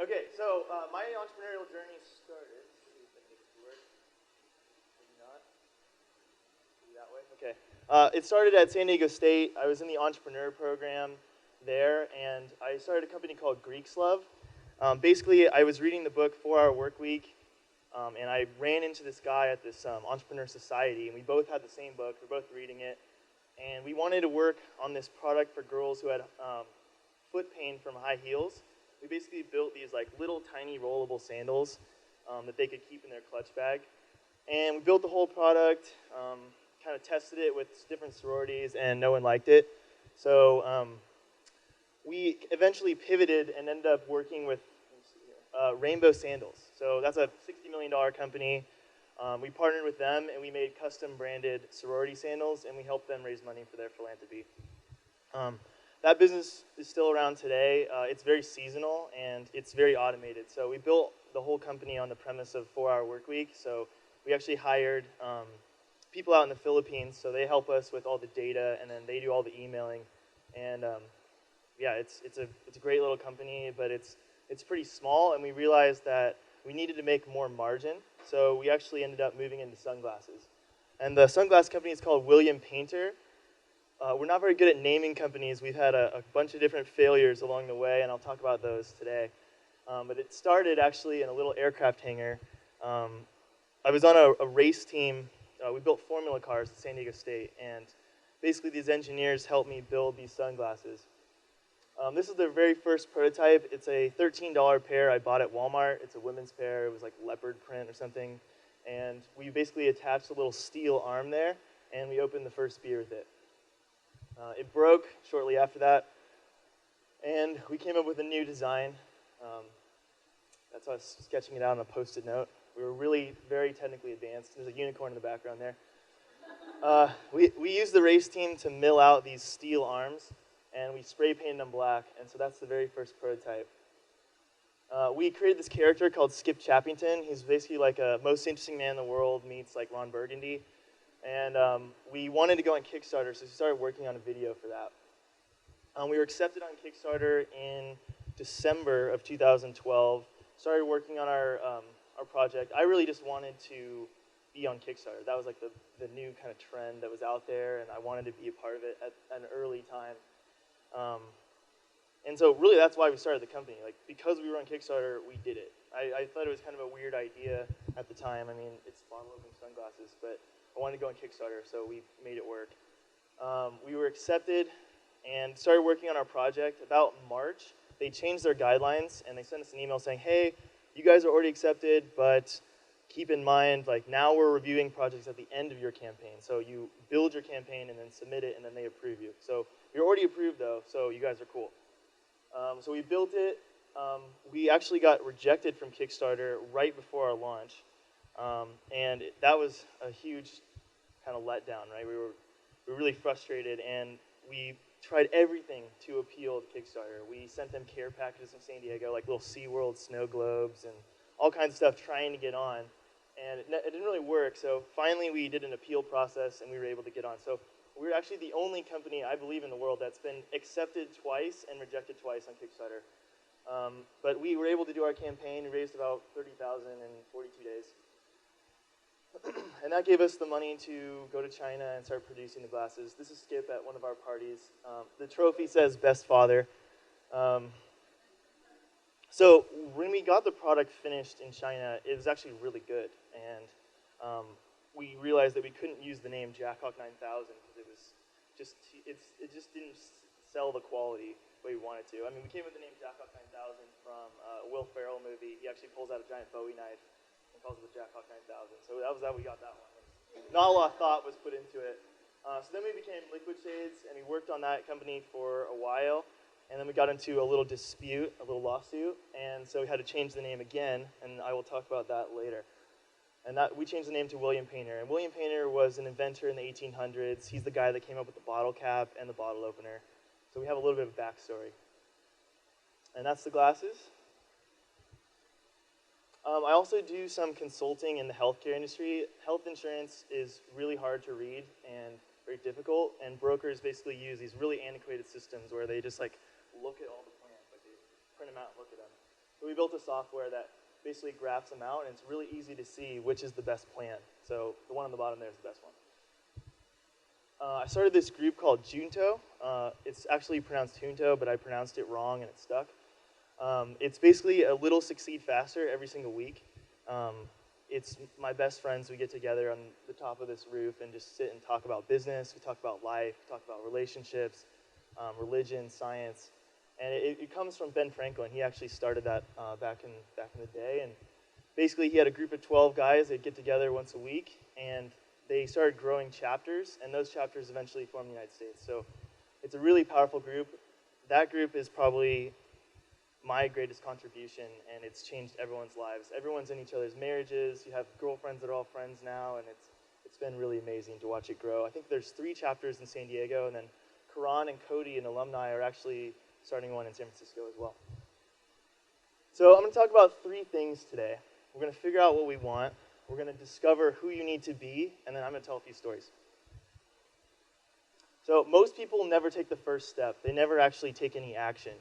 Okay, so my entrepreneurial journey started. Maybe if I can get it to work. Maybe not. Maybe that way. Okay. It started at San Diego State. I was in the entrepreneur program there, and I started a company called Greek's Love. Basically, I was reading the book 4 Hour Work Week, and I ran into this guy at this entrepreneur society, and we both had the same book. We were both reading it, and we wanted to work on this product for girls who had foot pain from high heels. We basically built these like little tiny rollable sandals that they could keep in their clutch bag. And we built the whole product, kind of tested it with different sororities, and no one liked it. So we eventually pivoted and ended up working with Rainbow Sandals. So that's a $60 million company. We partnered with them, and we made custom branded sorority sandals, and we helped them raise money for their philanthropy. That business is still around today. It's very seasonal, and it's very automated. So we built the whole company on the premise of 4 Hour Work Week. So we actually hired people out in the Philippines, so they help us with all the data, and then they do all the emailing. And yeah, it's a great little company, but it's pretty small, and we realized that we needed to make more margin. So we actually ended up moving into sunglasses. And the sunglass company is called William Painter. We're not very good at naming companies. We've had a bunch of different failures along the way, and I'll talk about those today. But it started actually in a little aircraft hangar. I was on a race team. We built formula cars at San Diego State, and basically these engineers helped me build these sunglasses. This is their very first prototype. It's a $13 pair I bought at Walmart. It's a women's pair. It was like leopard print or something. And we basically attached a little steel arm there, and we opened the first beer with it. It broke shortly after that, and we came up with a new design. That's us sketching it out on a Post-it note. We were really very technically advanced. There's a unicorn in the background there. We used the race team to mill out these steel arms, and we spray painted them black, and so that's the very first prototype. We created this character called Skip Chappington. He's basically like a most interesting man in the world meets like Ron Burgundy. And we wanted to go on Kickstarter, so we started working on a video for that. We were accepted on Kickstarter in December of 2012. Started working on our project. I really just wanted to be on Kickstarter. That was like the new kind of trend that was out there, and I wanted to be a part of it at an early time. And so really that's why we started the company. Like, because we were on Kickstarter, we did it. I thought it was kind of a weird idea at the time. I mean, it's bottle opening sunglasses, but I wanted to go on Kickstarter, so we made it work. We were accepted and started working on our project. About March, they changed their guidelines, and they sent us an email saying, hey, you guys are already accepted, but keep in mind, like, now we're reviewing projects at the end of your campaign. So you build your campaign and then submit it, and then they approve you. So you're already approved, though, so you guys are cool. So we built it. We actually got rejected from Kickstarter right before our launch. And that was a huge kind of letdown, right? We were really frustrated, and we tried everything to appeal to Kickstarter. We sent them care packages from San Diego, like little SeaWorld snow globes and all kinds of stuff trying to get on. And it didn't really work, so finally we did an appeal process, and we were able to get on. So we're actually the only company, I believe, in the world that's been accepted twice and rejected twice on Kickstarter. But we were able to do our campaign. We raised about $30,000 in 42 days. And that gave us the money to go to China and start producing the glasses. This is Skip at one of our parties. The trophy says best father. So when we got the product finished in China, it was actually really good. And we realized that we couldn't use the name Jackhawk 9000 because it just didn't sell the quality the way we wanted to. I mean, we came with the name Jackhawk 9000 from a Will Ferrell movie. He actually pulls out a giant Bowie knife and calls it the Jackhawk 9000. So that was how we got that one. Not a lot of thought was put into it. So then we became Liquid Shades, and we worked on that company for a while. And then we got into a little dispute, a little lawsuit, and so we had to change the name again, and I will talk about that later. And we changed the name to William Painter. And William Painter was an inventor in the 1800s. He's the guy that came up with the bottle cap and the bottle opener. So we have a little bit of backstory. And that's the glasses. I also do some consulting in the healthcare industry. Health insurance is really hard to read and very difficult, and brokers basically use these really antiquated systems where they just like look at all the plans, like they print them out and look at them. So we built a software that basically graphs them out, and it's really easy to see which is the best plan. So the one on the bottom there is the best one. I started this group called Junto. It's actually pronounced Junto, but I pronounced it wrong and it stuck. It's basically a little succeed faster every single week. It's my best friends. We get together on the top of this roof and just sit and talk about business. We talk about life. We talk about relationships, religion, science. And it comes from Ben Franklin. He actually started that back in the day. And basically, he had a group of 12 guys. They'd get together once a week, and they started growing chapters, and those chapters eventually formed the United States. So it's a really powerful group. That group is probably my greatest contribution, and it's changed everyone's lives. Everyone's in each other's marriages. You have girlfriends that are all friends now, and it's been really amazing to watch it grow. I think there's 3 chapters in San Diego, and then Karan and Cody and alumni are actually starting one in San Francisco as well. So I'm going to talk about 3 things today. We're going to figure out what we want. We're going to discover who you need to be, and then I'm going to tell a few stories. So most people never take the first step. They never actually take any action.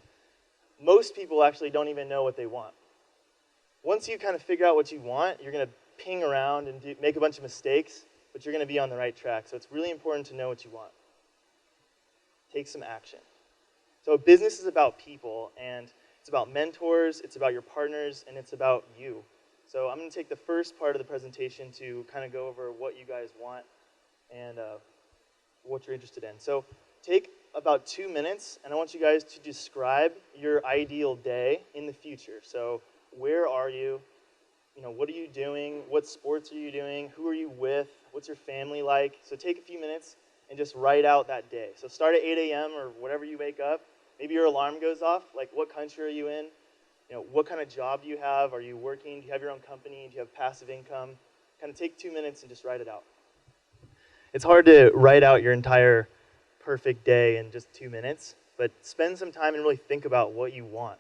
Most people actually don't even know what they want. Once you kind of figure out what you want, you're going to ping around and make a bunch of mistakes, but you're going to be on the right track. So it's really important to know what you want. Take some action. So business is about people, and it's about mentors, it's about your partners, and it's about you. So I'm going to take the first part of the presentation to kind of go over what you guys want and what you're interested in. So take about 2 minutes, and I want you guys to describe your ideal day in the future. So where are you? What are you doing? What sports are you doing? Who are you with? What's your family like? So take a few minutes and just write out that day. So start at 8 a.m. or whatever you wake up. Maybe your alarm goes off. Like, what country are you in? What kind of job do you have? Are you working? Do you have your own company? Do you have passive income? Kind of take 2 minutes and just write it out. It's hard to write out your entire perfect day in just 2 minutes, but spend some time and really think about what you want.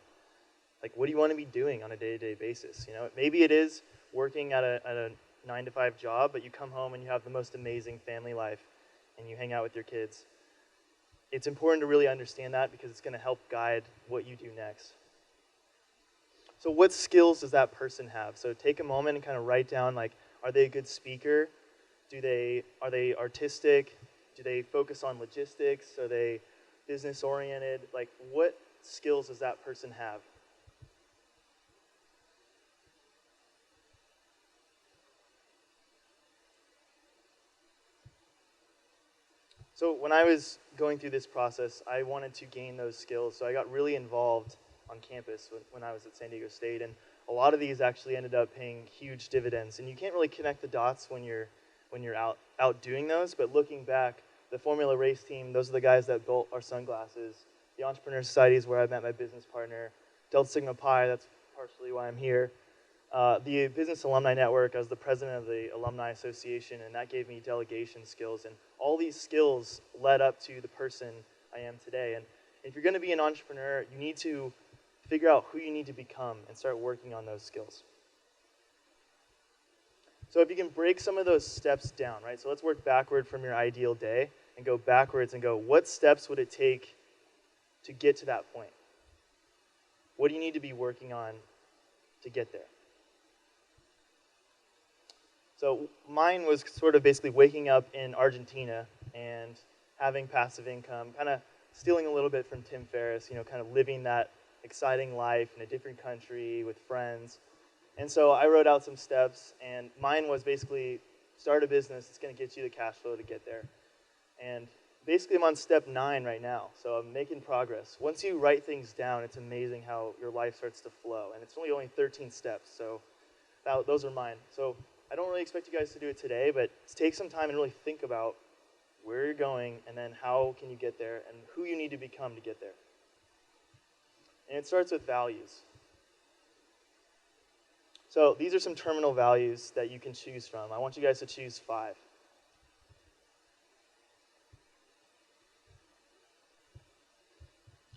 Like, what do you want to be doing on a day-to-day basis? Maybe it is working at a 9-to-5 job, but you come home and you have the most amazing family life, and you hang out with your kids. It's important to really understand that because it's going to help guide what you do next. So what skills does that person have? So take a moment and kind of write down, like, are they a good speaker? Are they artistic? Do they focus on logistics? Are they business-oriented? Like, what skills does that person have? So when I was going through this process, I wanted to gain those skills, so I got really involved on campus when I was at San Diego State, and a lot of these actually ended up paying huge dividends. And you can't really connect the dots when you're out doing those, but looking back, the Formula Race team, those are the guys that built our sunglasses. The Entrepreneur Society is where I met my business partner. Delta Sigma Pi, that's partially why I'm here. The Business Alumni Network, I was the president of the Alumni Association, and that gave me delegation skills. And all these skills led up to the person I am today. And if you're going to be an entrepreneur, you need to figure out who you need to become and start working on those skills. So if you can break some of those steps down, right? So let's work backward from your ideal day and go backwards and go, what steps would it take to get to that point? What do you need to be working on to get there? So mine was sort of basically waking up in Argentina and having passive income, kind of stealing a little bit from Tim Ferriss, kind of living that exciting life in a different country with friends. And so I wrote out some steps, and mine was basically start a business. It's going to get you the cash flow to get there. And basically I'm on step 9 right now, so I'm making progress. Once you write things down, it's amazing how your life starts to flow. And it's only 13 steps, so those are mine. So I don't really expect you guys to do it today, but take some time and really think about where you're going and then how can you get there and who you need to become to get there. And it starts with values. So these are some terminal values that you can choose from. I want you guys to choose 5.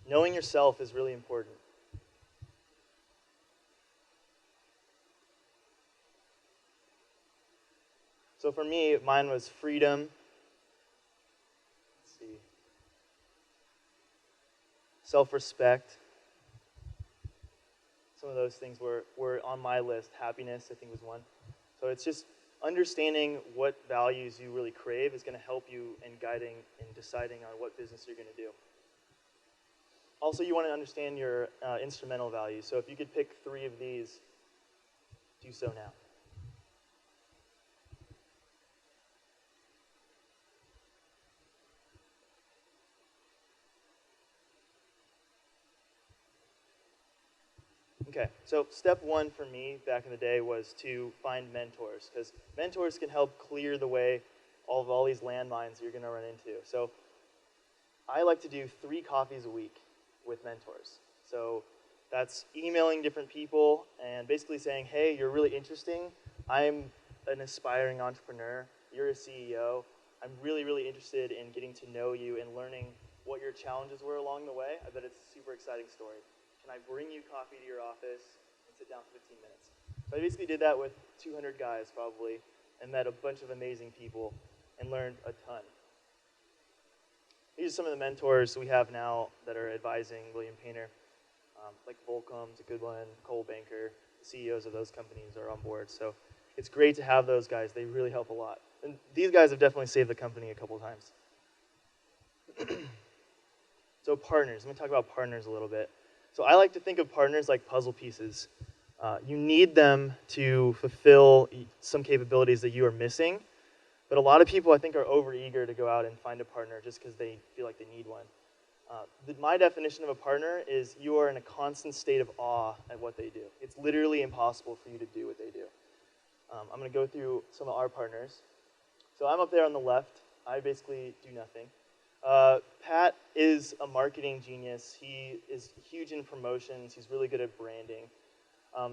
Knowing yourself is really important. So for me, mine was freedom. Let's see. Self-respect. some of those things were on my list. Happiness, I think, was one. So it's just understanding what values you really crave is going to help you in guiding and deciding on what business you're going to do. Also, you want to understand your instrumental values. So if you could pick 3 of these, do so now. Okay, so step 1 for me back in the day was to find mentors, because mentors can help clear the way of all these landmines you're going to run into. So I like to do 3 coffees a week with mentors. So that's emailing different people and basically saying, hey, you're really interesting. I'm an aspiring entrepreneur. You're a CEO. I'm really, really interested in getting to know you and learning what your challenges were along the way. I bet it's a super exciting story. Can I bring you coffee to your office and sit down for 15 minutes? So I basically did that with 200 guys probably and met a bunch of amazing people and learned a ton. These are some of the mentors we have now that are advising William Painter. Like Volcom's a good one, Cole Banker, the CEOs of those companies are on board. So it's great to have those guys. They really help a lot. And these guys have definitely saved the company a couple times. So partners, let me talk about partners a little bit. So I like to think of partners like puzzle pieces. You need them to fulfill some capabilities that you are missing. But a lot of people, I think, are overeager to go out and find a partner just because they feel like they need one. My definition of a partner is you are in a constant state of awe at what they do. It's literally impossible for you to do what they do. I'm going to go through some of our partners. So I'm up there on the left. I basically do nothing. Pat is a marketing genius. He is huge in promotions. He's really good at branding.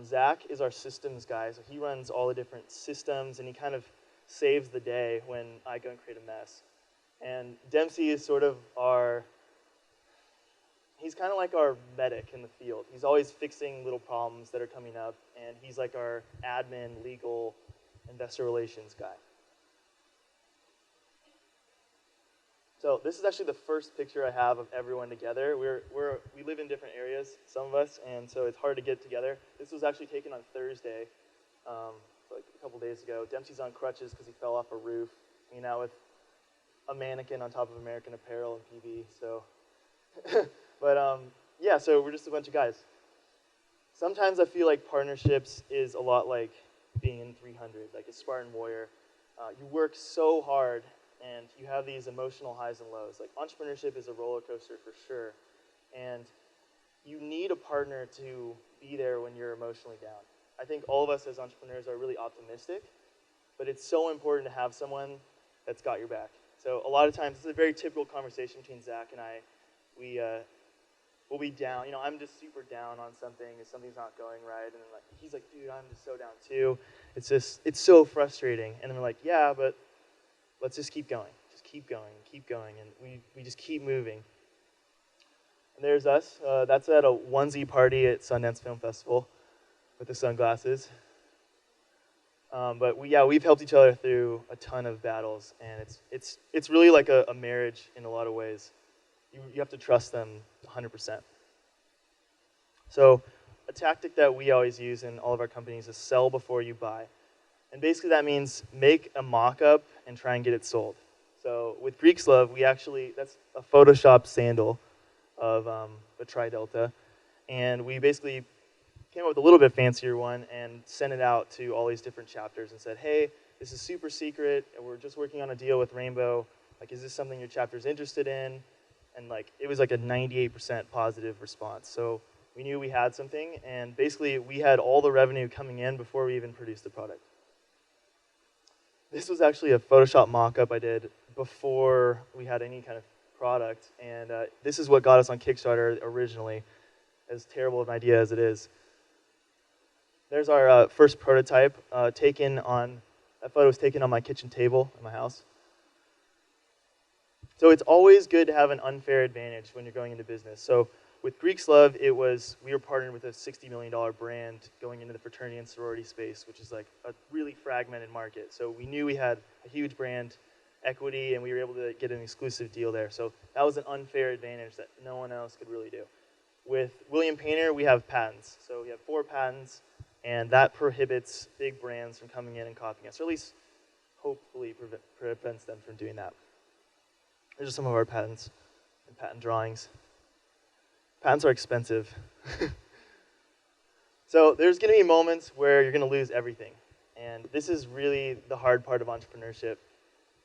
Zach is our systems guy. So he runs all the different systems, and he kind of saves the day when I go and create a mess. And Dempsey is sort of he's kind of like our medic in the field. He's always fixing little problems that are coming up, and he's like our admin, legal, investor relations guy. So this is actually the first picture I have of everyone together. We live in different areas, some of us, and so it's hard to get together. This was actually taken on Thursday, like a couple days ago. Dempsey's on crutches because he fell off a roof, hanging out with a mannequin on top of American Apparel and PB. So, but yeah, so we're just a bunch of guys. Sometimes I feel like partnerships is a lot like being in 300, like a Spartan warrior. You work so hard, and you have these emotional highs and lows. Like entrepreneurship is a roller coaster for sure, and you need a partner to be there when you're emotionally down. I think all of us as entrepreneurs are really optimistic, but it's so important to have someone that's got your back. So a lot of times, this is a very typical conversation between Zach and I. We'll be down. You know, I'm just super down on something if something's not going right, and then he's like, dude, I'm just so down too. It's so frustrating. And then we're like, yeah, but let's just keep going. Just keep going, and we just keep moving. And there's us. That's at a onesie party at Sundance Film Festival with the sunglasses. But we've helped each other through a ton of battles, and it's really like a marriage in a lot of ways. You have to trust them 100%. So a tactic that we always use in all of our companies is sell before you buy. And basically that means make a mock-up and try and get it sold. So with Greek's Love, that's a Photoshop sandal of the Tri-Delta. And we basically came up with a little bit fancier one and sent it out to all these different chapters and said, hey, this is super secret, and we're just working on a deal with Rainbow. Like, is this something your chapter's interested in? And it was like a 98% positive response. So we knew we had something, and basically we had all the revenue coming in before we even produced the product. This was actually a Photoshop mock-up I did before we had any kind of product, and this is what got us on Kickstarter originally, as terrible of an idea as it is. There's our first prototype that photo was taken on my kitchen table in my house. So it's always good to have an unfair advantage when you're going into business. So with Greek's Love, we were partnered with a $60 million brand going into the fraternity and sorority space, which is like a really fragmented market. So we knew we had a huge brand equity, and we were able to get an exclusive deal there. So that was an unfair advantage that no one else could really do. With William Painter, we have patents. So we have 4 patents, and that prohibits big brands from coming in and copying us, or at least hopefully prevents them from doing that. These are some of our patents and patent drawings. Patents are expensive. So there's going to be moments where you're going to lose everything. And this is really the hard part of entrepreneurship.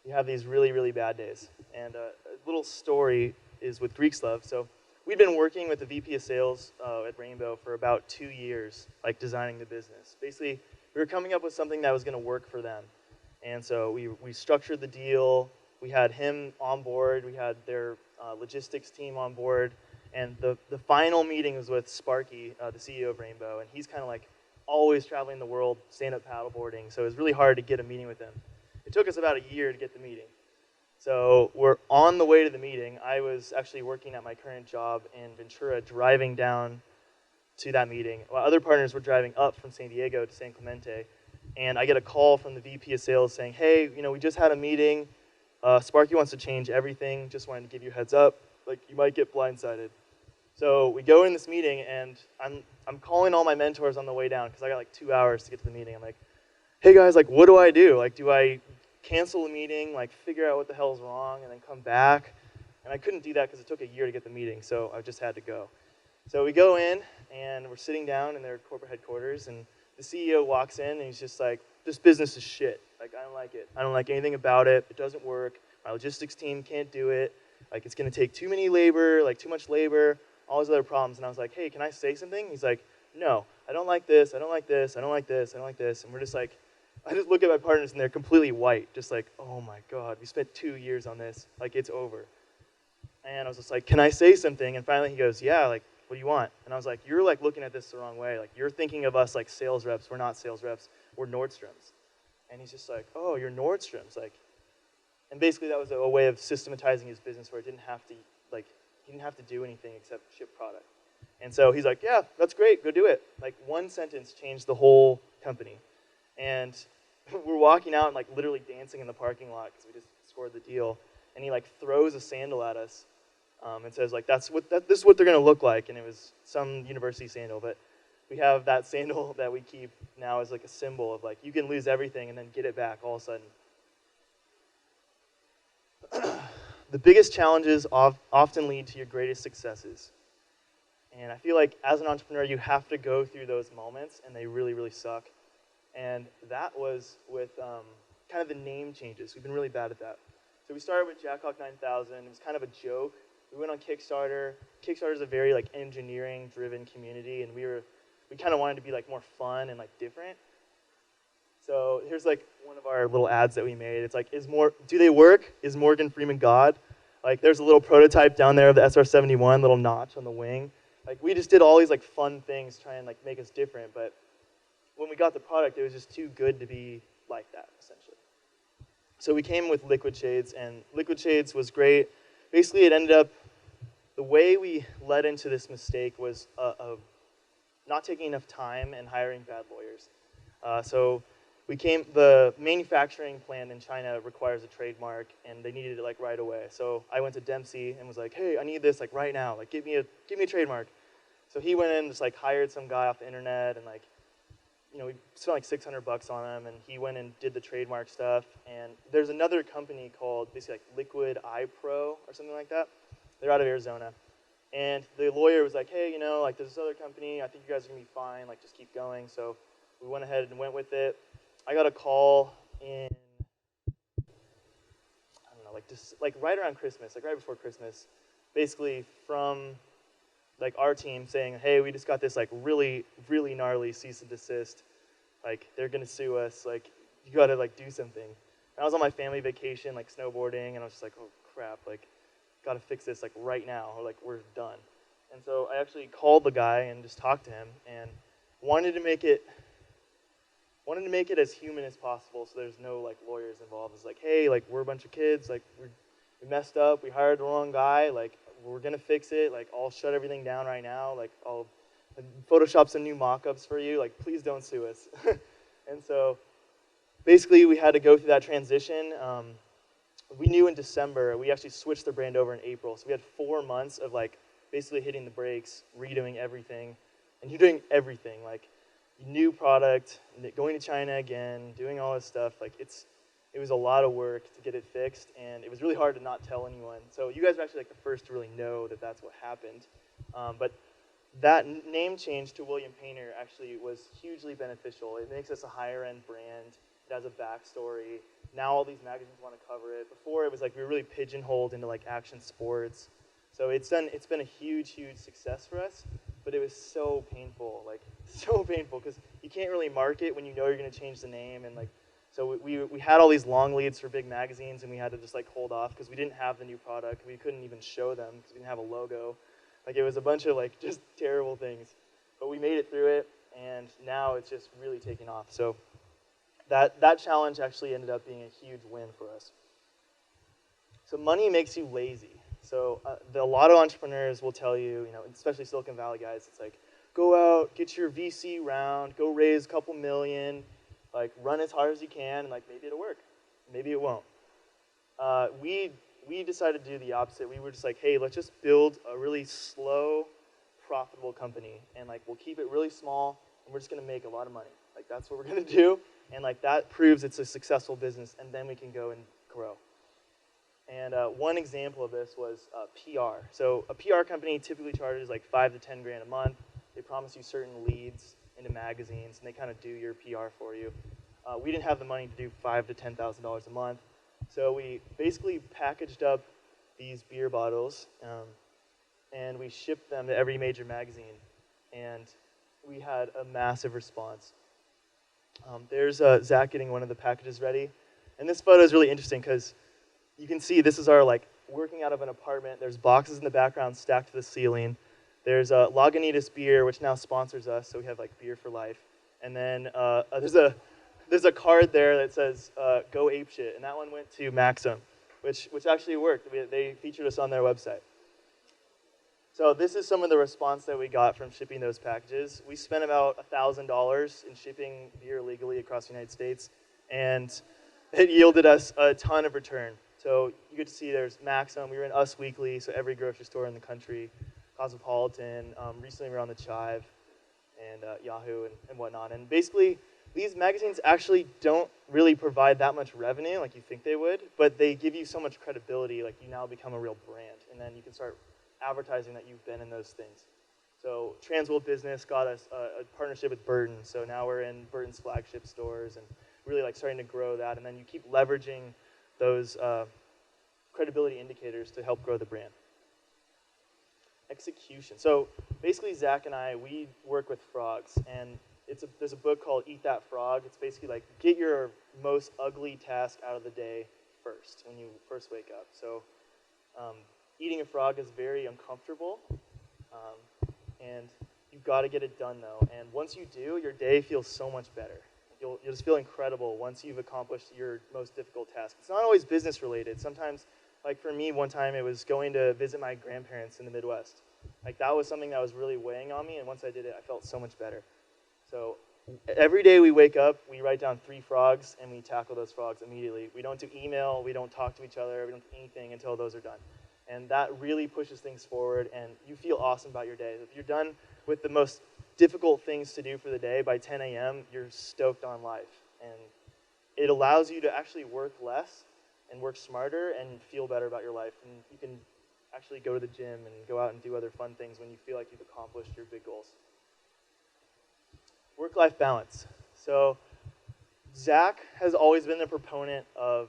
You have these really, really bad days. And a little story is with Greek's Love. So we've been working with the VP of Sales at Rainbow for about 2 years, like designing the business. Basically, we were coming up with something that was going to work for them. And so we structured the deal. We had him on board. We had their logistics team on board. And the final meeting was with Sparky, the CEO of Rainbow. And he's kind of like always traveling the world, stand-up paddleboarding. So it was really hard to get a meeting with him. It took us about a year to get the meeting. So we're on the way to the meeting. I was actually working at my current job in Ventura, driving down to that meeting. While other partners were driving up from San Diego to San Clemente. And I get a call from the VP of Sales saying, hey, we just had a meeting. Sparky wants to change everything. Just wanted to give you a heads up. Like, you might get blindsided. So we go in this meeting, and I'm calling all my mentors on the way down because I got like 2 hours to get to the meeting. I'm like, hey guys, like, what do I do? Like, do I cancel the meeting, like figure out what the hell's wrong, and then come back? And I couldn't do that because it took a year to get the meeting, so I just had to go. So we go in, and we're sitting down in their corporate headquarters, and the CEO walks in, and he's just like, this business is shit. Like, I don't like it. I don't like anything about it. It doesn't work. My logistics team can't do it. Like, it's going to take too many labor, like too much labor, all these other problems. And I was like, hey, can I say something? He's like, no, I don't like this. I don't like this. I don't like this. I don't like this. And we're just like, I just look at my partners, and they're completely white, just like, oh my God, we spent 2 years on this. Like, it's over. And I was just like, can I say something? And finally he goes, yeah, like, what do you want? And I was like, you're like looking at this the wrong way. Like, you're thinking of us like sales reps. We're not sales reps. We're Nordstrom's. And he's just like, oh, you're Nordstrom's. Like, and basically that was a way of systematizing his business where it didn't have to, like, he didn't have to do anything except ship product. And so he's like, yeah, that's great, go do it. Like, one sentence changed the whole company. And we're walking out and like literally dancing in the parking lot because we just scored the deal. And he like throws a sandal at us and says like, this is what they're gonna look like. And it was some university sandal, but we have that sandal that we keep now as like a symbol of like, you can lose everything and then get it back all of a sudden. The biggest challenges often lead to your greatest successes. And I feel like as an entrepreneur, you have to go through those moments, and they really, really suck. And that was with kind of the name changes. We've been really bad at that. So we started with Jackhawk 9000. It was kind of a joke. We went on Kickstarter. Kickstarter is a very like engineering-driven community, and we kind of wanted to be like more fun and like different. So here's like one of our little ads that we made. It's like, do they work? Is Morgan Freeman God? Like, there's a little prototype down there of the SR-71, little notch on the wing. Like, we just did all these like fun things trying to like make us different, but when we got the product, it was just too good to be like that, essentially. So we came with Liquid Shades, and Liquid Shades was great. Basically, it ended up, the way we led into this mistake was not taking enough time and hiring bad lawyers. So the manufacturing plant in China requires a trademark, and they needed it like right away. So I went to Dempsey and was like, hey, I need this like right now. Like, give me a trademark. So he went in and just like hired some guy off the internet, and like, we spent like $600 on him, and he went and did the trademark stuff. And there's another company called basically like Liquid Eye Pro or something like that. They're out of Arizona. And the lawyer was like, hey, like there's this other company. I think you guys are gonna be fine. Like, just keep going. So we went ahead and went with it. I got a call in, I don't know, like right around Christmas, like right before Christmas, basically from like our team saying, hey, we just got this like really, really gnarly cease and desist. Like, they're gonna sue us. Like, you gotta like do something. And I was on my family vacation, like snowboarding, and I was just like, oh crap, like, gotta fix this like right now, or like we're done. And so I actually called the guy and just talked to him, and wanted to make it as human as possible, so there's no like lawyers involved. It's like, hey, like, we're a bunch of kids, like we messed up, we hired the wrong guy, like, we're gonna fix it, like, I'll shut everything down right now, like, I'll Photoshop some new mock-ups for you, like, please don't sue us. And so basically we had to go through that transition. We knew in December, we actually switched the brand over in April, so we had 4 months of like basically hitting the brakes, redoing everything, and you're doing everything, like new product, going to China again, doing all this stuff. Like it was a lot of work to get it fixed, and it was really hard to not tell anyone. So you guys are actually like the first to really know that that's what happened. But that name change to William Painter actually was hugely beneficial. It makes us a higher end brand. It has a backstory. Now all these magazines want to cover it. Before it was like we were really pigeonholed into like action sports. So it's been a huge, huge success for us, but it was so painful, like so painful, because you can't really market when you know you're going to change the name, and like, so we had all these long leads for big magazines, and we had to just like hold off because we didn't have the new product. We couldn't even show them because we didn't have a logo. Like it was a bunch of like just terrible things, but we made it through it, and now it's just really taken off. So that challenge actually ended up being a huge win for us. So money makes you lazy. So a lot of entrepreneurs will tell you, especially Silicon Valley guys, it's like, go out, get your VC round, go raise a couple million, like run as hard as you can, and like maybe it'll work, maybe it won't. We decided to do the opposite. We were just like, hey, let's just build a really slow, profitable company, and like we'll keep it really small, and we're just gonna make a lot of money. Like that's what we're gonna do, and like that proves it's a successful business, and then we can go and grow. And one example of this was PR. So a PR company typically charges like 5 to 10 grand a month. They promise you certain leads into magazines, and they kind of do your PR for you. We didn't have the money to do $5,000 to $10,000 a month, so we basically packaged up these beer bottles, and we shipped them to every major magazine, and we had a massive response. There's Zach getting one of the packages ready, and this photo is really interesting because you can see this is our like working out of an apartment. There's boxes in the background stacked to the ceiling. There's Lagunitas beer, which now sponsors us, so we have like beer for life. And then there's a card there that says "Go apeshit," and that one went to Maxim, which actually worked. They featured us on their website. So this is some of the response that we got from shipping those packages. We spent about $1,000 in shipping beer legally across the United States, and it yielded us a ton of return. So you get to see there's Maxim. We were in Us Weekly, so every grocery store in the country, Cosmopolitan. Recently we were on the Chive and Yahoo and whatnot. And basically, these magazines actually don't really provide that much revenue like you think they would, but they give you so much credibility, like you now become a real brand. And then you can start advertising that you've been in those things. So Transworld Business got us a partnership with Burton. So now we're in Burton's flagship stores and really like starting to grow that. And then you keep leveraging those credibility indicators to help grow the brand. Execution. So basically Zach and I, we work with frogs, and there's a book called Eat That Frog. It's basically like get your most ugly task out of the day first when you first wake up. So eating a frog is very uncomfortable, and you've got to get it done though. And once you do, your day feels so much better. You'll just feel incredible once you've accomplished your most difficult task. It's not always business related. Sometimes, like for me, one time it was going to visit my grandparents in the Midwest. Like that was something that was really weighing on me, and once I did it, I felt so much better. So every day we wake up, we write down 3 frogs, and we tackle those frogs immediately. We don't do email, we don't talk to each other, we don't do anything until those are done. And that really pushes things forward, and you feel awesome about your day. If you're done with the most difficult things to do for the day by 10 a.m., you're stoked on life. And it allows you to actually work less and work smarter and feel better about your life. And you can actually go to the gym and go out and do other fun things when you feel like you've accomplished your big goals. Work-life balance. So Zach has always been a proponent of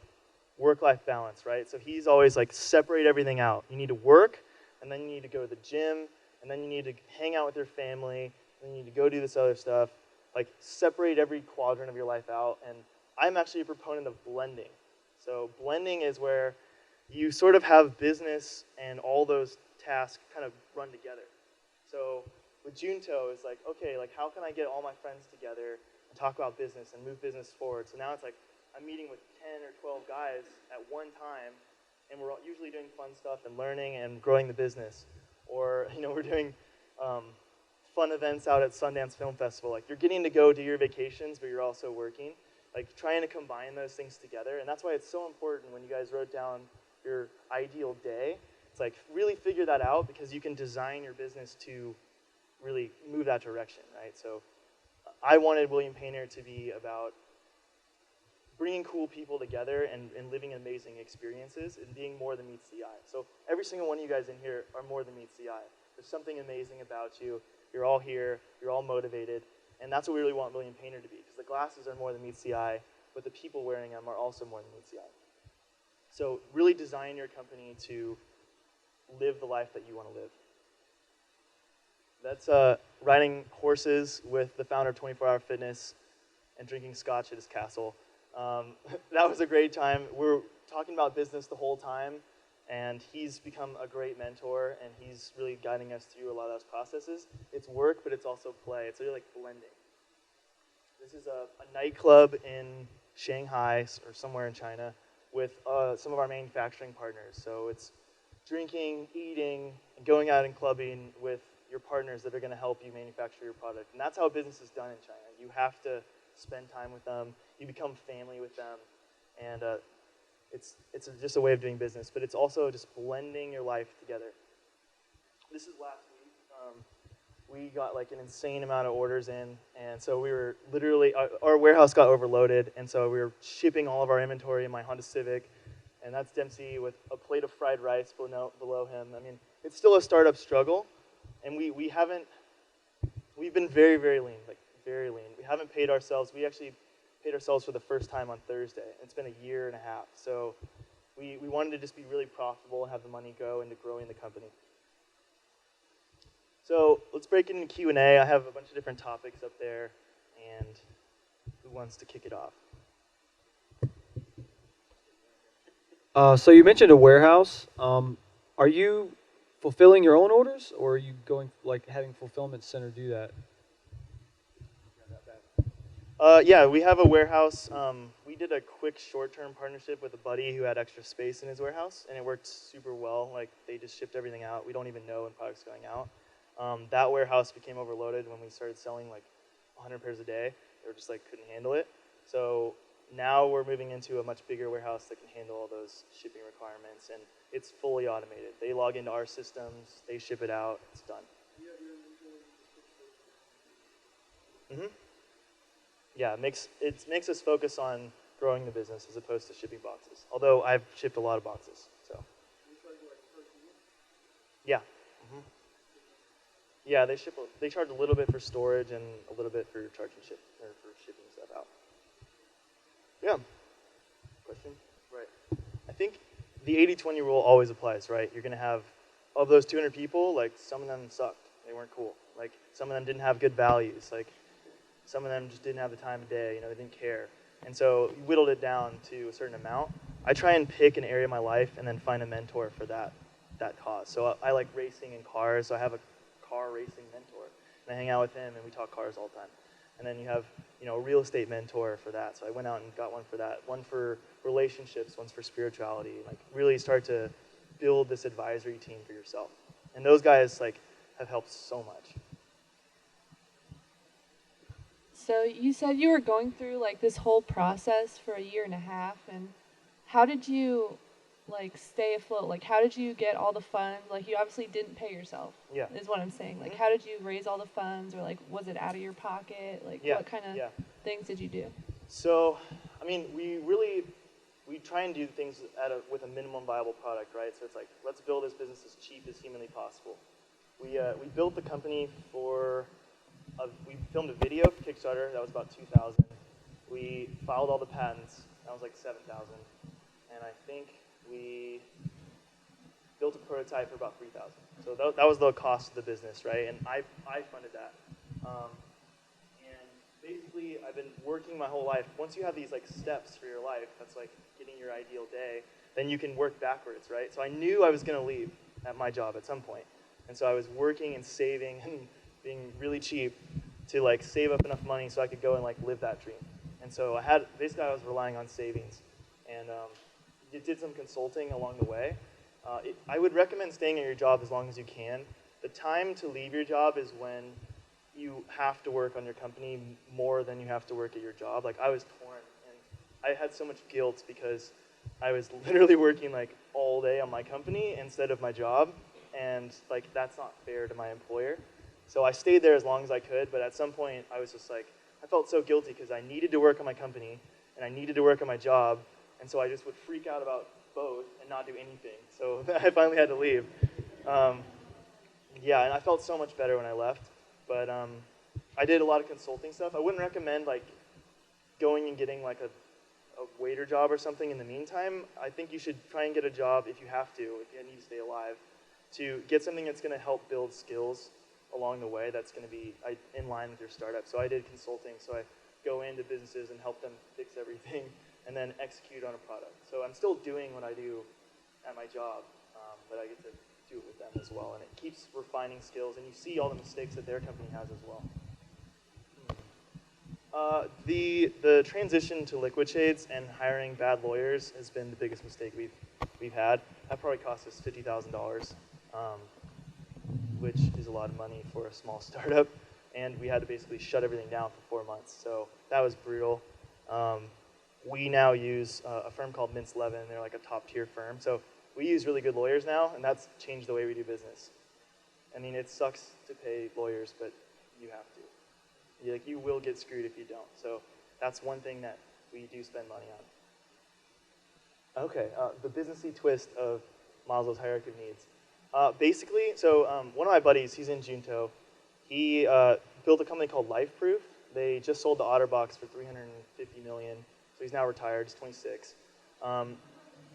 work-life balance, right? So he's always like, separate everything out. You need to work, and then you need to go to the gym, and then you need to hang out with your family, and you need to go do this other stuff. Like, separate every quadrant of your life out. And I'm actually a proponent of blending. So blending is where you sort of have business and all those tasks kind of run together. So with Junto, it's like, okay, like how can I get all my friends together and talk about business and move business forward? So now it's like I'm meeting with 10 or 12 guys at one time, and we're usually doing fun stuff and learning and growing the business. Or we're doing fun events out at Sundance Film Festival. Like you're getting to go do your vacations, but you're also working. Like trying to combine those things together. And that's why it's so important when you guys wrote down your ideal day. It's It's like, really figure that out, because you can design your business to really move that direction, right? So I wanted William Painter to be about bringing cool people together and living amazing experiences and being more than meets the eye. So every single one of you guys in here are more than meets the eye. There's something amazing about you. You're all here. You're all motivated. And that's what we really want William Painter to be, because the glasses are more than meets the eye, but the people wearing them are also more than meets the eye. So really design your company to live the life that you want to live. That's riding horses with the founder of 24 Hour Fitness and drinking scotch at his castle. That was a great time. We were talking about business the whole time, and he's become a great mentor, and he's really guiding us through a lot of those processes. It's work, but it's also play. It's really like blending. This is a nightclub in Shanghai or somewhere in China with some of our manufacturing partners. So it's drinking, eating, and going out and clubbing with your partners that are going to help you manufacture your product. And that's how business is done in China. You have to spend time with them. You become family with them. And it's just a way of doing business. But it's also just blending your life together. This is last week. We got like an insane amount of orders in. And so we were literally, our warehouse got overloaded. And so we were shipping all of our inventory in my Honda Civic. And that's Dempsey with a plate of fried rice below him. I mean, it's still a startup struggle. And we've been very, very lean, like very lean. We haven't paid ourselves. We actually paid ourselves for the first time on Thursday. It's been a year and a half. So we wanted to just be really profitable and have the money go into growing the company. So let's break it into Q&A. I have a bunch of different topics up there. And who wants to kick it off? So you mentioned a warehouse. Are you fulfilling your own orders, or are you going like having fulfillment center do that? Yeah, we have a warehouse. We did a quick short-term partnership with a buddy who had extra space in his warehouse, and it worked super well. Like, they just shipped everything out. We don't even know when product's going out. That warehouse became overloaded when we started selling like 100 pairs a day. They were just like couldn't handle it. So now we're moving into a much bigger warehouse that can handle all those shipping requirements, and it's fully automated. They log into our systems, they ship it out, it's done. Mm-hmm. Yeah, it makes us focus on growing the business as opposed to shipping boxes. Although I've shipped a lot of boxes, so. Yeah. Mm-hmm. Yeah, they charge a little bit for storage and a little bit for charge and ship, or for shipping stuff out. Yeah. Question? Right. I think the 80-20 rule always applies, right? You're going to have, of those 200 people, like, some of them sucked. They weren't cool. Like, some of them didn't have good values. Like, some of them just didn't have the time of day. You know, they didn't care. And so we whittled it down to a certain amount. I try and pick an area of my life and then find a mentor for that cause. So I like racing in cars, so I have a car racing mentor. And I hang out with him, and we talk cars all the time. And then you have, a real estate mentor for that. So I went out and got one for that. One for relationships, one's for spirituality. Like, really start to build this advisory team for yourself. And those guys, like, have helped so much. So you said you were going through, like, this whole process for a year and a half. And how did you, like, stay afloat? Like, how did you get all the funds? Like, you obviously didn't pay yourself, is what I'm saying. Like, how did you raise all the funds? Or, like, was it out of your pocket? Like, what kind of things did you do? So, I mean, we try and do things with a minimum viable product, right? So it's like, let's build this business as cheap as humanly possible. We built the company we filmed a video for Kickstarter. That was about $2,000. We filed all the patents. That was like $7,000. And I think we built a prototype for about $3,000. So that was the cost of the business, right? And I funded that. And basically, I've been working my whole life. Once you have these like steps for your life, that's like getting your ideal day, then you can work backwards, right? So I knew I was going to leave at my job at some point. And so I was working and saving and being really cheap to like save up enough money so I could go and like live that dream. And so I was relying on savings, and did some consulting along the way. I would recommend staying at your job as long as you can. The time to leave your job is when you have to work on your company more than you have to work at your job. Like, I was torn, and I had so much guilt because I was literally working like all day on my company instead of my job, and like that's not fair to my employer. So I stayed there as long as I could, but at some point I was just like, I felt so guilty because I needed to work on my company and I needed to work on my job, and so I just would freak out about both and not do anything. So I finally had to leave. Um, yeah, and I felt so much better when I left, but I did a lot of consulting stuff. I wouldn't recommend like going and getting like a waiter job or something in the meantime. I think you should try and get a job if you have to, if you need to stay alive, to get something that's going to help build skills along the way that's going to be in line with your startup. So I did consulting, so I go into businesses and help them fix everything and then execute on a product. So I'm still doing what I do at my job, but I get to do it with them as well. And it keeps refining skills, and you see all the mistakes that their company has as well. The transition to liquid shades and hiring bad lawyers has been the biggest mistake we've had. That probably cost us $50,000, which is a lot of money for a small startup. And we had to basically shut everything down for 4 months. So that was brutal. We now use a firm called Mintz Levin. They're like a top tier firm. So we use really good lawyers now, and that's changed the way we do business. I mean, it sucks to pay lawyers, but you have to. You will get screwed if you don't. So that's one thing that we do spend money on. Okay, the businessy twist of Maslow's hierarchy of needs. Basically, so one of my buddies, he's in Junto. He built a company called LifeProof. They just sold the OtterBox for $350 million. So he's now retired. He's 26.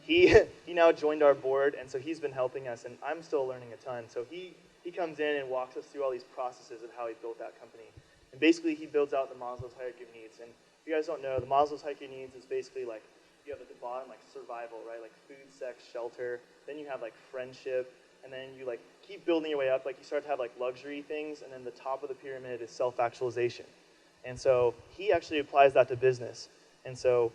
He now joined our board, and so he's been helping us, and I'm still learning a ton. So he comes in and walks us through all these processes of how he built that company. And basically, he builds out the Maslow's hierarchy of needs. And if you guys don't know, the Maslow's hierarchy of needs is basically like, you have at the bottom like survival, right? Like food, sex, shelter. Then you have like friendship. And then you like keep building your way up. Like you start to have like luxury things. And then the top of the pyramid is self-actualization. And so he actually applies that to business. And so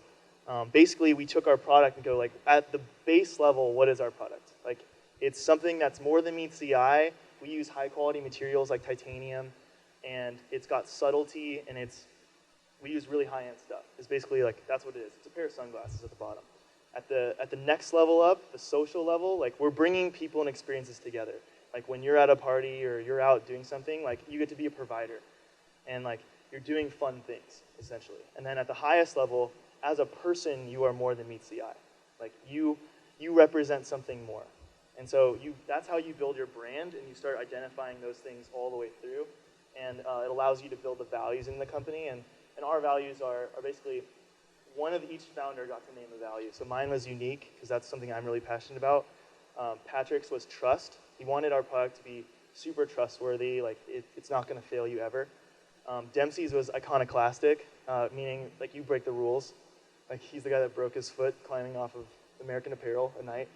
basically, we took our product and go like, at the base level, what is our product? Like, it's something that's more than meets the eye. We use high quality materials like titanium. And it's got subtlety, and we use really high-end stuff. It's basically like, that's what it is. It's a pair of sunglasses at the bottom. At the next level up, the social level, like we're bringing people and experiences together. Like when you're at a party or you're out doing something, like you get to be a provider. And like you're doing fun things, essentially. And then at the highest level, as a person, you are more than meets the eye. Like you represent something more. And so that's how you build your brand, and you start identifying those things all the way through. And it allows you to build the values in the company. And our values are basically, one of each founder got to name a value. So mine was unique, because that's something I'm really passionate about. Patrick's was trust. He wanted our product to be super trustworthy, like it's not going to fail you ever. Dempsey's was iconoclastic, meaning like you break the rules. Like he's the guy that broke his foot climbing off of American Apparel at night.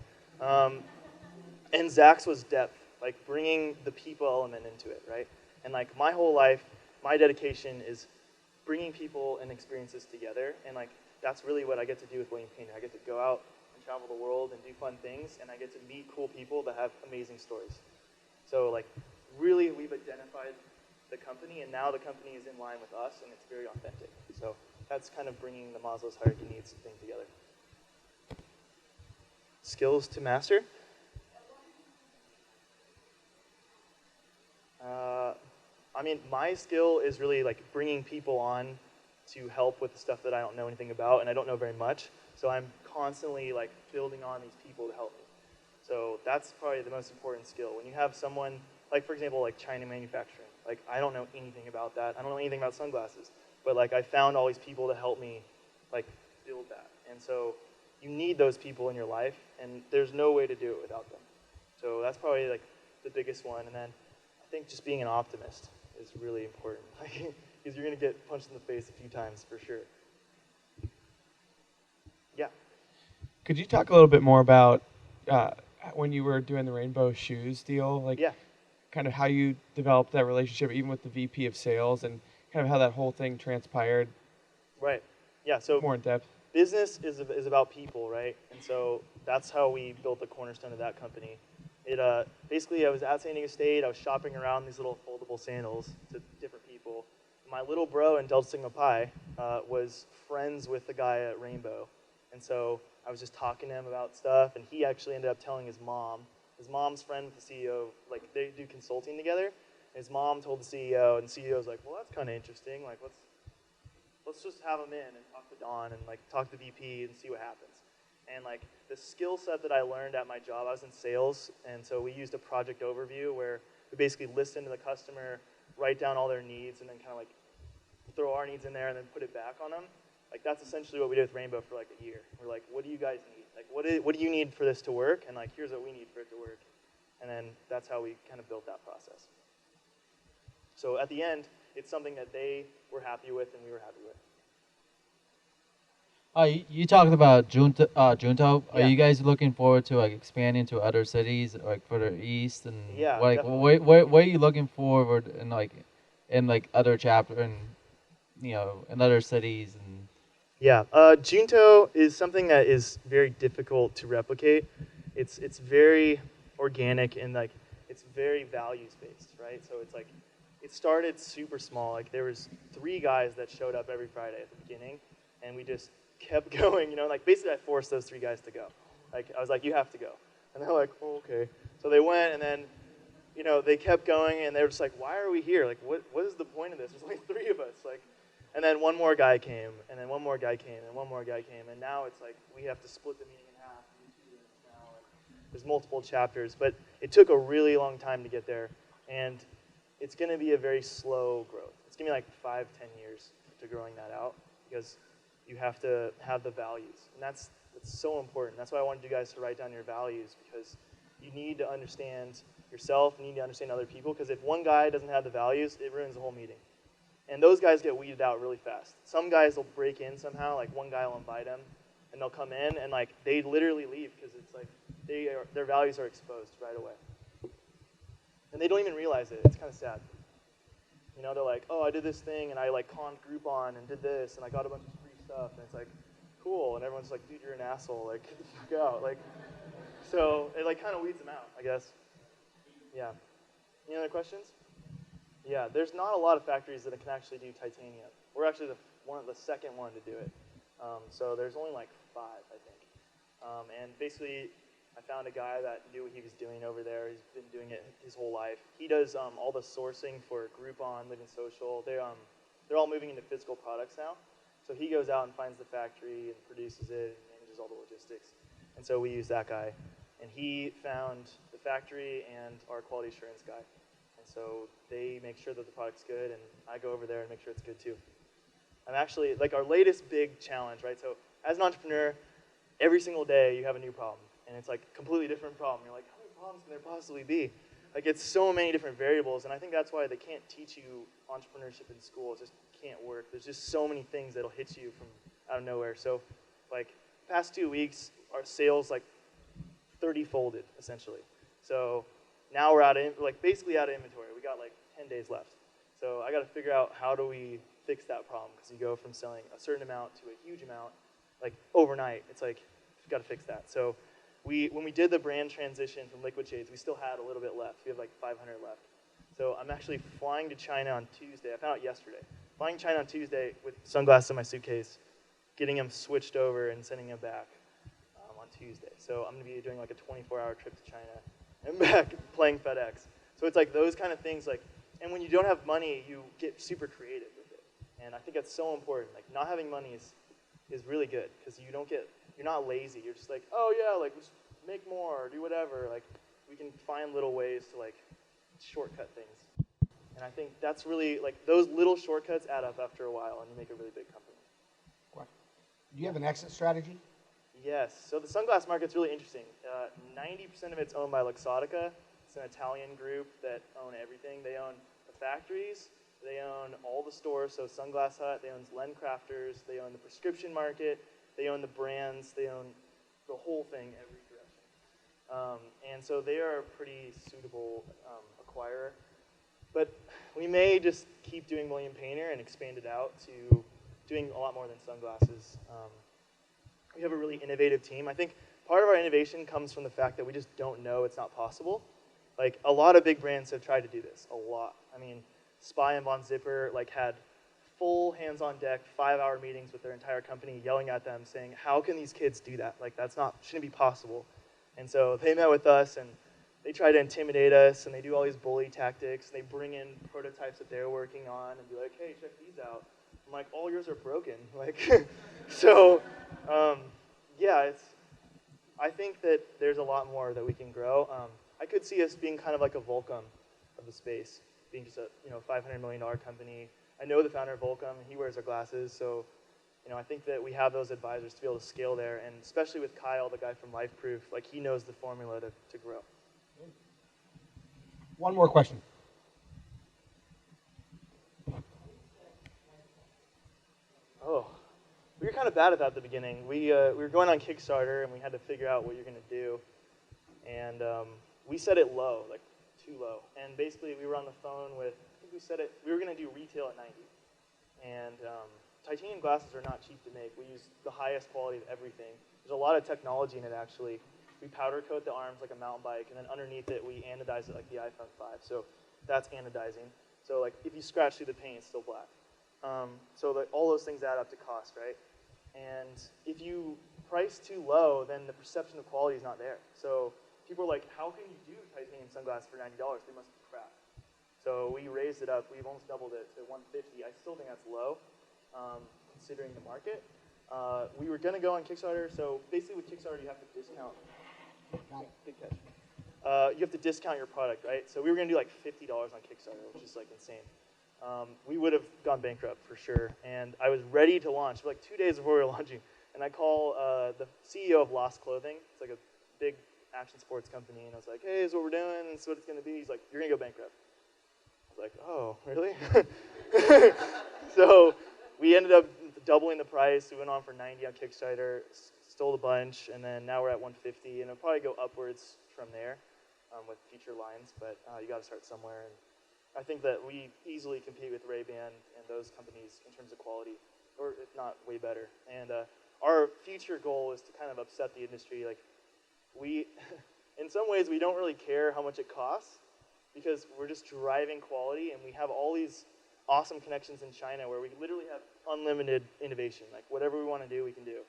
And Zach's was depth, like bringing the people element into it, right? And like my whole life, my dedication is bringing people and experiences together. And like that's really what I get to do with William Painter. I get to go out and travel the world and do fun things, and I get to meet cool people that have amazing stories. So like really we've identified the company, and now the company is in line with us, and it's very authentic. So that's kind of bringing the Maslow's hierarchy needs thing together. Skills to master? I mean, my skill is really like bringing people on to help with the stuff that I don't know anything about, and I don't know very much. So I'm constantly like building on these people to help me. So that's probably the most important skill. When you have someone, like for example, like China manufacturing, like I don't know anything about that. I don't know anything about sunglasses, but like I found all these people to help me like build that. And so you need those people in your life, and there's no way to do it without them. So that's probably like the biggest one. And then I think just being an optimist is really important, because you're going to get punched in the face a few times for sure. Yeah. Could you talk a little bit more about when you were doing the rainbow shoes deal, like Yeah. kind of how you developed that relationship even with the VP of sales, and kind of how that whole thing transpired? Right. Yeah. So More in depth. business is about people, right? And so that's how we built the cornerstone of that company. Basically, I was at San Diego State. I was shopping around these little foldable sandals to different people. My little bro in Delta Sigma Pi was friends with the guy at Rainbow. And so I was just talking to him about stuff, and he actually ended up telling his mom. His mom's friend with the CEO, like they do consulting together. And his mom told the CEO, and the CEO was like, well, that's kind of interesting. Like, let's just have him in and talk to Don and like talk to the VP and see what happens. And like the skill set that I learned at my job, I was in sales, and so we used a project overview where we basically listen to the customer, write down all their needs, and then kind of like throw our needs in there and then put it back on them. Like that's essentially what we did with Rainbow for like a year. We're like, what do you guys need? Like what do you need for this to work? And like here's what we need for it to work. And then that's how we kind of built that process. So at the end, it's something that they were happy with and we were happy with. You talked about Junto. Are Yeah. you guys looking forward to like expanding to other cities, like further east, and Yeah, like definitely. where are you looking forward in like other chapter and in other cities and Yeah, Junto is something that is very difficult to replicate. It's very organic and like it's very values based, right? So it's like it started super small. Like there was 3 guys that showed up every Friday at the beginning, and we just kept going. You know, like basically I forced those 3 guys to go. Like I was like, you have to go, and they're like, oh, okay. So they went, and then they kept going, and they were just like, why are we here? Like what is the point of this? There's only 3 of us, like. And then one more guy came, and then one more guy came, and one more guy came, and now it's like we have to split the meeting in half and do 2 units now. And there's multiple chapters, but it took a really long time to get there, and it's going to be a very slow growth. It's going to be like 5-10 years to growing that out because you have to have the values, and that's so important. That's why I wanted you guys to write down your values because you need to understand yourself, you need to understand other people, because if one guy doesn't have the values, it ruins the whole meeting. And those guys get weeded out really fast. Some guys will break in somehow, like one guy will invite them, and they'll come in, and like they literally leave because it's like their values are exposed right away. And they don't even realize it. It's kind of sad. They're like, oh, I did this thing, and I like conned Groupon and did this, and I got a bunch of free stuff, and it's like, cool, and everyone's like, dude, you're an asshole, like, get the fuck out. Like, so it like kind of weeds them out, I guess. Yeah. Any other questions? Yeah, there's not a lot of factories that can actually do titanium. We're actually the second one to do it. So there's only like 5, I think. And basically, I found a guy that knew what he was doing over there. He's been doing it his whole life. He does all the sourcing for Groupon, Living Social. They're all moving into physical products now. So he goes out and finds the factory and produces it and manages all the logistics. And so we use that guy. And he found the factory and our quality assurance guy. So they make sure that the product's good, and I go over there and make sure it's good too. I'm actually, like our latest big challenge, right? So as an entrepreneur, every single day you have a new problem, and it's like a completely different problem. You're like, how many problems can there possibly be? Like it's so many different variables, and I think that's why they can't teach you entrepreneurship in school. It just can't work. There's just so many things that'll hit you from out of nowhere. So like past 2 weeks, our sales like 30-folded essentially. So now we're basically out of inventory. We got like 10 days left. So I got to figure out how do we fix that problem, because you go from selling a certain amount to a huge amount, like overnight. It's like, we've got to fix that. So when we did the brand transition from Liquid Shades, we still had a little bit left. We have like 500 left. So I'm actually flying to China on Tuesday. I found out yesterday. Flying to China on Tuesday with sunglasses in my suitcase, getting them switched over and sending them back on Tuesday. So I'm going to be doing like a 24-hour trip to China and back playing FedEx. So it's like those kind of things, like, and when you don't have money, you get super creative with it. And I think that's so important. Like not having money is really good because you're not lazy. You're just like, oh yeah, like just make more or do whatever. Like we can find little ways to like shortcut things. And I think that's really, like those little shortcuts add up after a while and you make a really big company. Do you have an exit strategy? Yes. So the sunglass market's really interesting. 90% of it's owned by Luxottica. It's an Italian group that own everything. They own the factories. They own all the stores. So Sunglass Hut. They own Len Crafters. They own the prescription market. They own the brands. They own the whole thing every direction. And so they are a pretty suitable acquirer. But we may just keep doing William Painter and expand it out to doing a lot more than sunglasses. We have a really innovative team. I think part of our innovation comes from the fact that we just don't know it's not possible. Like a lot of big brands have tried to do this, a lot. I mean, Spy and Von Zipper like had full hands-on deck, 5-hour meetings with their entire company, yelling at them, saying, how can these kids do that? Like, shouldn't be possible. And so they met with us, and they try to intimidate us, and they do all these bully tactics, and they bring in prototypes that they're working on, and be like, hey, check these out. I'm like, all yours are broken. Like, so, yeah, I think that there's a lot more that we can grow. I could see us being kind of like a Volcom of the space, being just a $500 million company. I know the founder of Volcom, and he wears our glasses, so I think that we have those advisors to be able to scale there, and especially with Kyle, the guy from LifeProof, like he knows the formula to grow. One more question. Oh, we were kind of bad at that at the beginning. We were going on Kickstarter, and we had to figure out what you're going to do. And we set it low, like too low. And basically, we were on the phone with, I think we were going to do retail at 90. And titanium glasses are not cheap to make. We use the highest quality of everything. There's a lot of technology in it, actually. We powder coat the arms like a mountain bike, and then underneath it, we anodize it like the iPhone 5. So that's anodizing. So like if you scratch through the paint, it's still black. So all those things add up to cost, right? And if you price too low, then the perception of quality is not there. So people are like, how can you do titanium sunglasses for $90? They must be crap. So we raised it up. We've almost doubled it to 150. I still think that's low, considering the market. We were going to go on Kickstarter. So basically with Kickstarter, you have to discount. Big catch. You have to discount your product, right? So we were going to do like $50 on Kickstarter, which is like insane. We would have gone bankrupt for sure. And I was ready to launch for like 2 days before we were launching. And I call the CEO of Lost Clothing. It's like a big action sports company. And I was like, hey, this is what we're doing. This is what it's going to be. He's like, you're going to go bankrupt. I was like, oh, really? So we ended up doubling the price. We went on for 90 on Kickstarter, stole a bunch, and then now we're at 150. And it'll probably go upwards from there with future lines. But you got to start somewhere. And I think that we easily compete with Ray-Ban and those companies in terms of quality, or if not, way better. And our future goal is to kind of upset the industry. Like in some ways, we don't really care how much it costs because we're just driving quality, and we have all these awesome connections in China where we literally have unlimited innovation. Like whatever we want to do, we can do.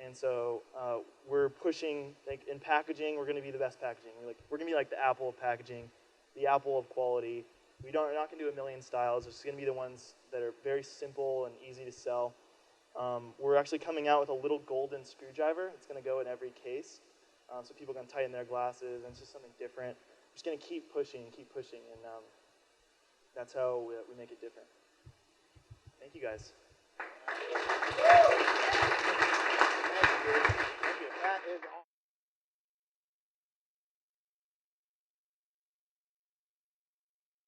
And so we're pushing, like in packaging, we're going to be the best packaging. We're going to be like the Apple of packaging, the Apple of quality. We're not going to do a million styles. It's going to be the ones that are very simple and easy to sell. We're actually coming out with a little golden screwdriver. It's going to go in every case, so people can tighten their glasses, and it's just something different. We're just going to keep pushing, and that's how we make it different. Thank you, guys. Thank you. That is awesome.